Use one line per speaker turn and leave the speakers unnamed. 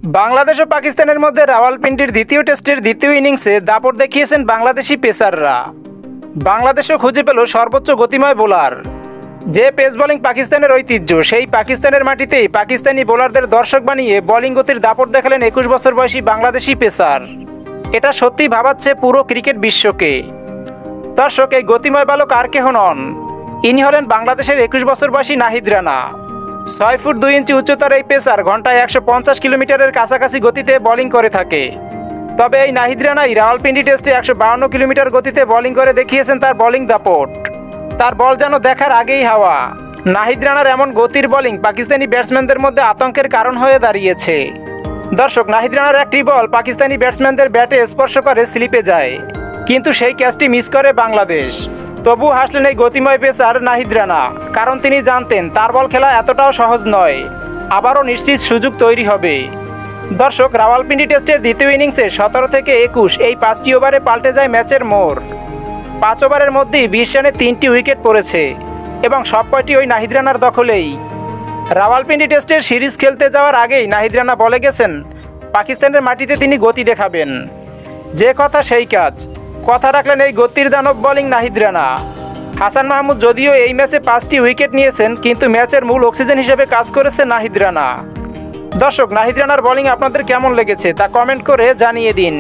বাংলাদেশ ও পাকিস্তানের মধ্যে রাওয়ালপিন্ডির দ্বিতীয় টেস্টের দ্বিতীয় ইনিংসে দাপট দেখিয়েছেন বাংলাদেশি পেসাররা। বাংলাদেশও খুঁজে পেল সর্বোচ্চ গতিময় বোলার। যে পেস বোলিং পাকিস্তানের ঐতিহ্য, সেই পাকিস্তানের মাটিতেই পাকিস্তানি বোলারদের দর্শক বানিয়ে বোলিং গতির দাপট দেখালেন 21 বছর বয়সী বাংলাদেশি পেসার। এটা সত্যিই ভাবাচ্ছে পুরো ক্রিকেট বিশ্বকে। দর্শক, এই গতিময় বালক আর কেহ নন, ইনি হলেন বাংলাদেশের 21 বছর বয়সী নাহিদ রানা। 6 ফুট 2 ইঞ্চি উচ্চতার এই পেসার ঘন্টায় 150 কিলোমিটারের কাছাকাছি গতিতে বোলিং করে থাকে। তবে এই নাহিদ রানাই রাওয়ালপিন্ডি টেস্টে 152 কিলোমিটার গতিতে বোলিং করে দেখিয়েছেন তার বোলিং দাপট। তার বল যেন দেখার আগেই হাওয়া। নাহিদ রানার এমন গতির বোলিং পাকিস্তানি ব্যাটসম্যানদের মধ্যে আতঙ্কের কারণ হয়ে দাঁড়িয়েছে। দর্শক, নাহিদ রানার একটি বল পাকিস্তানি ব্যাটসম্যানদের ব্যাটে স্পর্শ করে স্লিপে যায়, কিন্তু সেই ক্যাচটি মিস করে বাংলাদেশ। তবু হাসলেন এই গতিময় পেসার নাহিদ রানা, কারণ তিনি জানতেন তার বল খেলা এতটাও সহজ নয়, আবারও নিশ্চিত সুযোগ তৈরি হবে। দর্শক, রাওয়ালপিন্ডি টেস্টের দ্বিতীয় ইনিংসে 17 থেকে 21 এই 5টি ওভারে পাল্টে যায় ম্যাচের মোড়। 5 ওভারের মধ্যেই 20 রানে 3টি উইকেট পড়েছে এবং সবকয়টি ওই নাহিদ রানার দখলেই। রাওয়ালপিন্ডি টেস্টের সিরিজ খেলতে যাওয়ার আগেই নাহিদ রানা বলে গেছেন পাকিস্তানের মাটিতে তিনি গতি দেখাবেন। যে কথা সেই কাজ, কথা রাখলেন এই গতির দানব বোলিং নাহিদ রানা। হাসান মাহমুদ যদিও এই ম্যাচে 5টি উইকেট নিয়েছেন, কিন্তু ম্যাচের মূল অক্সিজেন হিসেবে কাজ করেছে নাহিদ রানা। দর্শক, নাহিদ রানার বোলিং আপনাদের কেমন লেগেছে তা কমেন্ট করে জানিয়ে দিন।